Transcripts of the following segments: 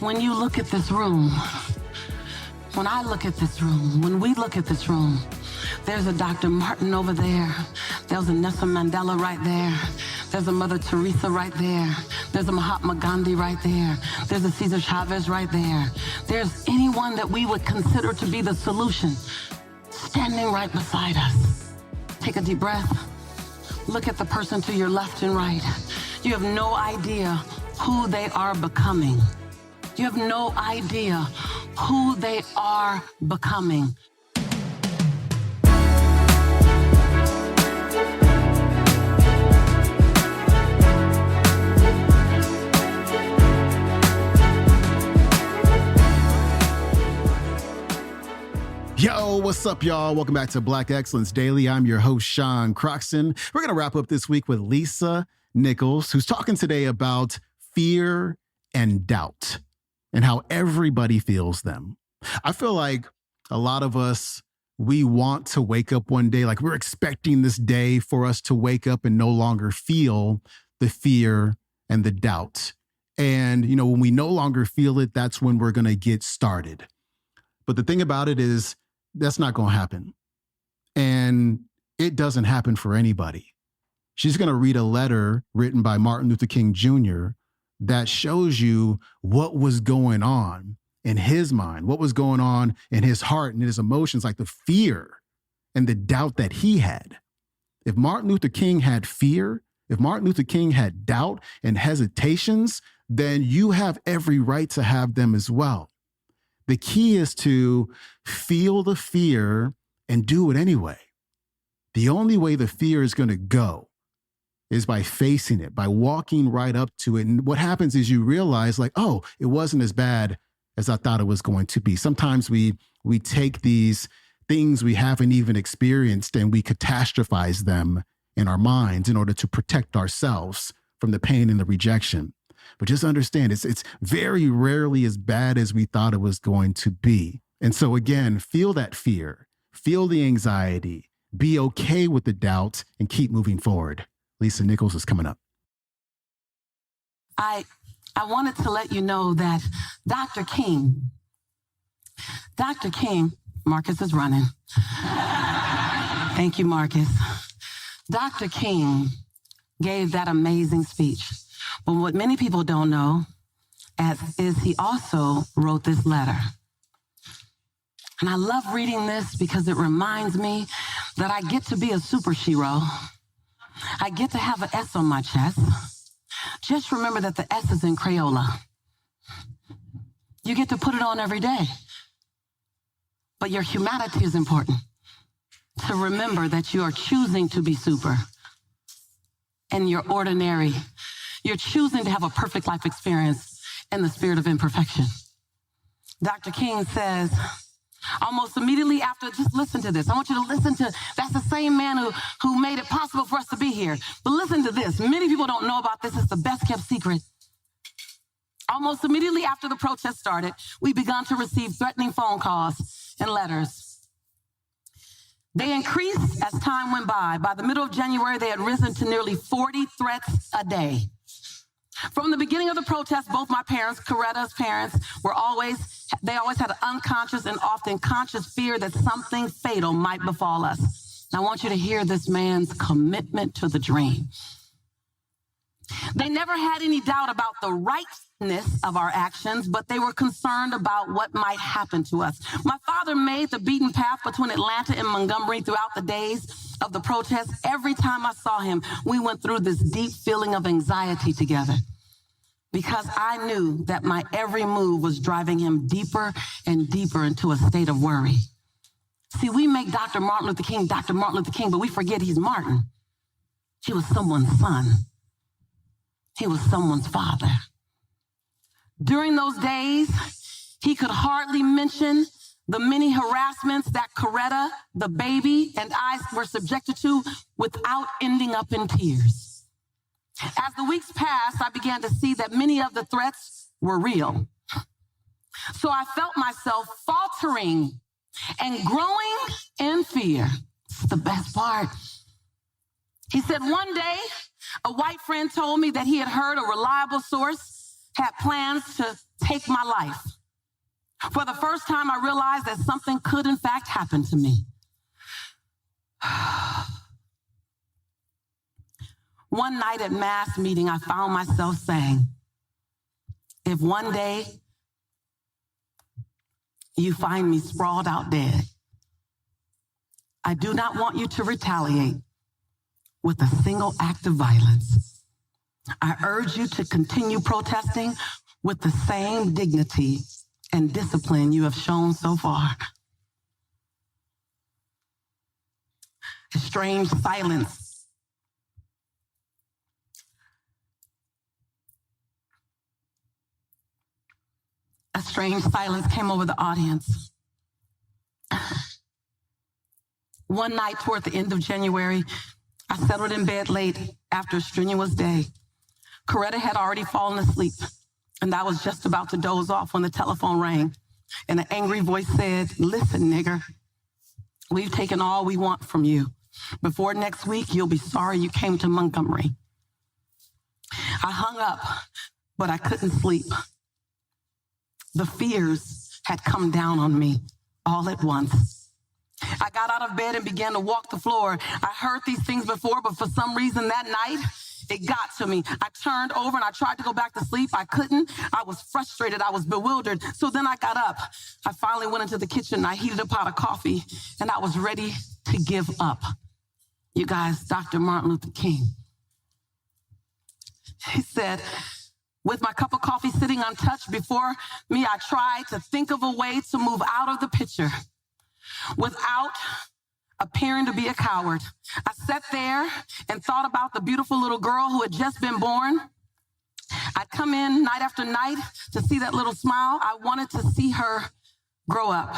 When you look at this room, when I look at this room, when we look at this room, there's a Dr. Martin over there. There's a Nelson Mandela right there. There's a Mother Teresa right there. There's a Mahatma Gandhi right there. There's a Cesar Chavez right there. There's anyone that we would consider to be the solution standing right beside us. Take a deep breath. Look at the person to your left and right. You have no idea who they are becoming. You have no idea who they are becoming. Yo, what's up, y'all? Welcome back to Black Excellence Daily. I'm your host, Sean Croxton. We're going to wrap up this week with Lisa Nichols, who's talking today about fear and doubt and how everybody feels them. I feel like a lot of us, we want to wake up one day, like we're expecting this day for us to wake up and no longer feel the fear and the doubt. And, you know, when we no longer feel it, that's when we're going to get started. But the thing about it is, that's not going to happen. And it doesn't happen for anybody. She's going to read a letter written by Martin Luther King Jr. that shows you what was going on in his mind, what was going on in his heart and his emotions, like the fear and the doubt that he had. If Martin Luther King had fear, if Martin Luther King had doubt and hesitations, then you have every right to have them as well. The key is to feel the fear and do it anyway. The only way the fear is going to go is by facing it, by walking right up to it. And what happens is you realize like, oh, it wasn't as bad as I thought it was going to be. Sometimes we take these things we haven't even experienced and we catastrophize them in our minds in order to protect ourselves from the pain and the rejection. But just understand, it's very rarely as bad as we thought it was going to be. And so again, feel that fear, feel the anxiety, be okay with the doubt, and keep moving forward. Lisa Nichols is coming up. I wanted to let you know that Dr. King, Marcus is running. Thank you, Marcus. Dr. King gave that amazing speech. But what many people don't know is he also wrote this letter. And I love reading this because it reminds me that I get to be a superhero. I get to have an S on my chest. Just remember that the S is in Crayola. You get to put it on every day. But your humanity is important. To remember that you are choosing to be super. And you're ordinary. You're choosing to have a perfect life experience in the spirit of imperfection. Dr. King says, almost immediately after, just listen to this. I want you to listen to, that's the same man who made it possible for us to be here. But listen to this. Many people don't know about this. It's the best kept secret. Almost immediately after the protest started, we began to receive threatening phone calls and letters. They increased as time went by. By the middle of January, they had risen to nearly 40 threats a day. From the beginning of the protest, both my parents, Coretta's parents, they always had an unconscious and often conscious fear that something fatal might befall us. And I want you to hear this man's commitment to the dream. They never had any doubt about the rightness of our actions, but they were concerned about what might happen to us. My father made the beaten path between Atlanta and Montgomery throughout the days of the protest. Every time I saw him, we went through this deep feeling of anxiety together because I knew that my every move was driving him deeper and deeper into a state of worry. See, we make Dr. Martin Luther King, but we forget he's Martin. He was someone's son. He was someone's father. During those days, he could hardly mention the many harassments that Coretta, the baby, and I were subjected to without ending up in tears. As the weeks passed, I began to see that many of the threats were real. So I felt myself faltering and growing in fear. It's the best part. He said, one day, a white friend told me that he had heard a reliable source had plans to take my life. For the first time, I realized that something could, in fact, happen to me. One night at mass meeting, I found myself saying, if one day you find me sprawled out dead, I do not want you to retaliate with a single act of violence. I urge you to continue protesting with the same dignity and discipline you have shown so far. A strange silence came over the audience. One night toward the end of January, I settled in bed late after a strenuous day. Coretta had already fallen asleep, and I was just about to doze off when the telephone rang, and an angry voice said, "Listen, nigger, we've taken all we want from you. Before next week, you'll be sorry you came to Montgomery." I hung up, but I couldn't sleep. The fears had come down on me all at once. I got out of bed and began to walk the floor. I heard these things before, but for some reason that night, it got to me. I turned over and I tried to go back to sleep. I couldn't. I was frustrated. I was bewildered. So then I got up. I finally went into the kitchen. I heated a pot of coffee, and I was ready to give up. You guys, Dr. Martin Luther King, he said, with my cup of coffee sitting untouched before me, I tried to think of a way to move out of the picture without appearing to be a coward. I sat there and thought about the beautiful little girl who had just been born. I'd come in night after night to see that little smile. I wanted to see her grow up.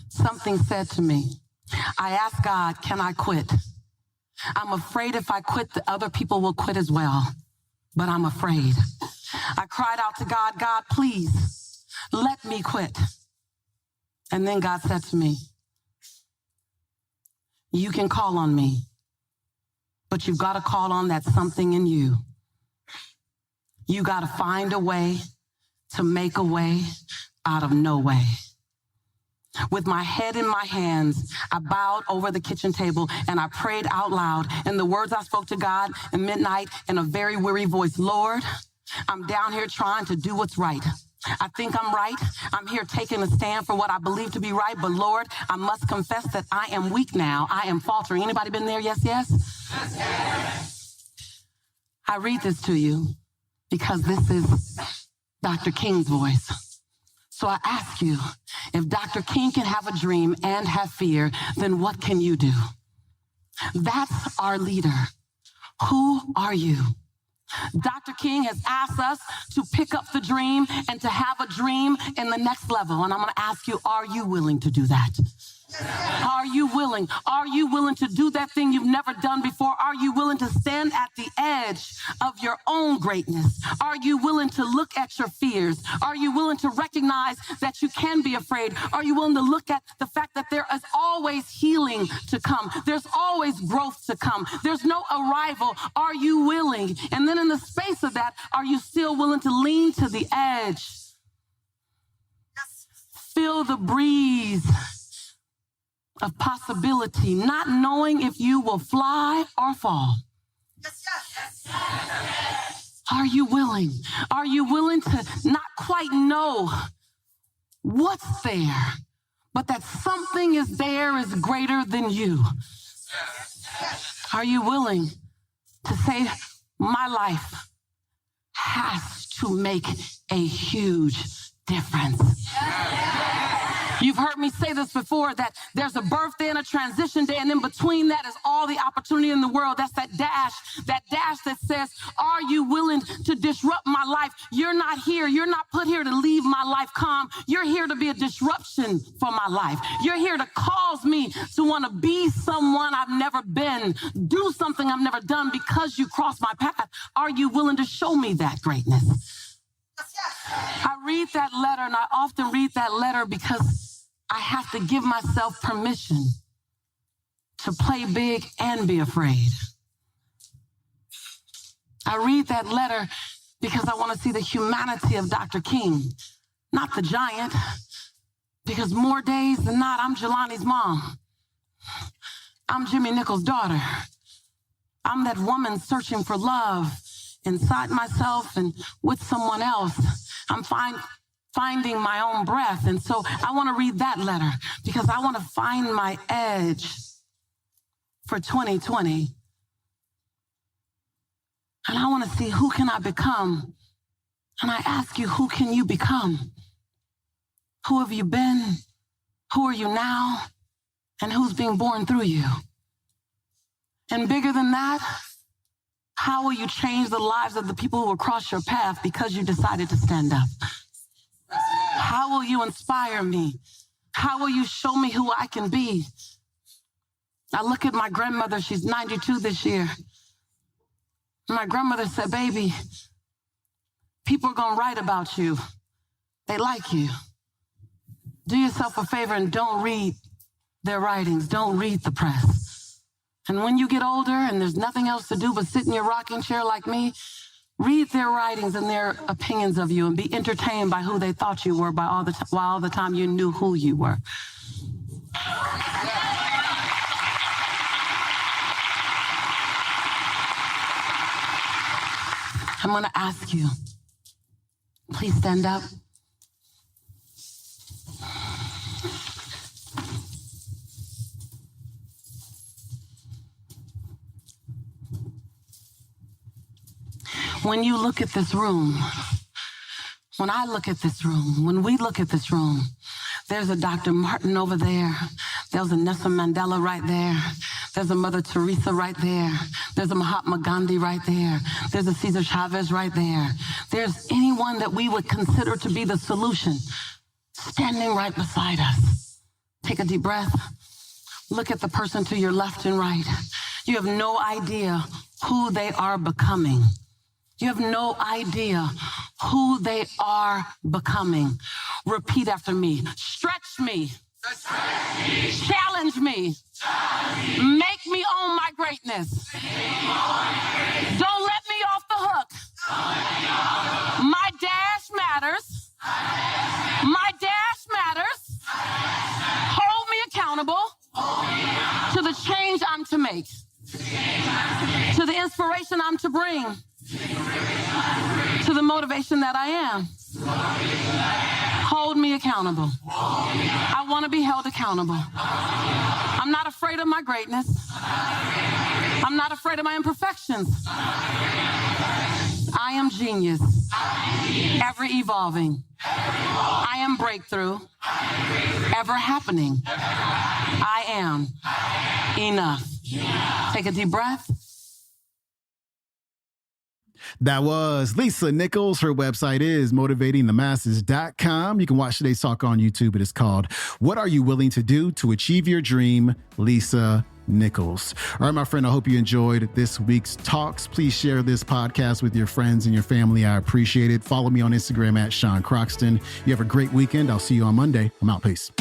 Something said to me, I asked God, can I quit? I'm afraid if I quit, the other people will quit as well, but I'm afraid. I cried out to God, God, please let me quit. And then God said to me, you can call on me, but you've got to call on that something in you. You got to find a way to make a way out of no way. With my head in my hands, I bowed over the kitchen table and I prayed out loud. And the words I spoke to God at midnight in a very weary voice, Lord, I'm down here trying to do what's right. I think I'm right. I'm here taking a stand for what I believe to be right. But Lord, I must confess that I am weak now. I am faltering. Anybody been there? Yes, yes? Yes, yes. I read this to you because this is Dr. King's voice. So I ask you, if Dr. King can have a dream and have fear, then what can you do? That's our leader. Who are you? Dr. King has asked us to pick up the dream and to have a dream in the next level. And I'm going to ask you, are you willing to do that? Are you willing? Are you willing to do that thing you've never done before? Are you willing to stand at the edge of your own greatness? Are you willing to look at your fears? Are you willing to recognize that you can be afraid? Are you willing to look at the fact that there is always healing to come? There's always growth to come. There's no arrival. Are you willing? And then in the space of that, are you still willing to lean to the edge? Feel the breeze of possibility, not knowing if you will fly or fall. Yes, yes, yes. Are you willing? Are you willing to not quite know what's there, but that something is there is greater than you? Are you willing to say, my life has to make a huge difference? You've heard me say this before, that there's a birthday and a transition day, and in between that is all the opportunity in the world. That's that dash that says, are you willing to disrupt my life? You're not here. You're not put here to leave my life calm. You're here to be a disruption for my life. You're here to cause me to want to be someone I've never been, do something I've never done because you crossed my path. Are you willing to show me that greatness? I read that letter, and I often read that letter because I have to give myself permission to play big and be afraid. I read that letter because I want to see the humanity of Dr. King, not the giant, because more days than not, I'm Jelani's mom. I'm Jimmy Nichols' daughter. I'm that woman searching for love inside myself and with someone else. I'm finding my own breath. And so I want to read that letter because I want to find my edge for 2020. And I want to see, who can I become? And I ask you, who can you become? Who have you been? Who are you now? And who's being born through you? And bigger than that, how will you change the lives of the people who will cross your path because you decided to stand up? How will you inspire me? How will you show me who I can be? I look at my grandmother, she's 92 this year. My grandmother said, baby, people are going to write about you. They like you. Do yourself a favor and don't read their writings. Don't read the press. And when you get older and there's nothing else to do but sit in your rocking chair like me, read their writings and their opinions of you and be entertained by who they thought you were while all the time you knew who you were. I'm going to ask you, please stand up. When you look at this room, when I look at this room, when we look at this room, there's a Dr. Martin over there. There's a Nelson Mandela right there. There's a Mother Teresa right there. There's a Mahatma Gandhi right there. There's a Cesar Chavez right there. There's anyone that we would consider to be the solution standing right beside us. Take a deep breath. Look at the person to your left and right. You have no idea who they are becoming. You have no idea who they are becoming. Repeat after me. Stretch me. Challenge me. Make me own my greatness. Don't let me off the hook. My dash matters. My dash matters. Hold me accountable to the change I'm to make, to the inspiration I'm to bring, to the motivation that I am. Hold me accountable. I want to be held accountable. I'm not afraid of my greatness. I'm not afraid of my imperfections. I am genius. Ever evolving. I am breakthrough. Ever happening. I am enough. Take a deep breath. That was Lisa Nichols. Her website is motivatingthemasses.com. You can watch today's talk on YouTube. It is called What Are You Willing to Do to Achieve Your Dream? Lisa Nichols. All right, my friend, I hope you enjoyed this week's talks. Please share this podcast with your friends and your family. I appreciate it. Follow me on Instagram at Sean Croxton. You have a great weekend. I'll see you on Monday. I'm out. Peace.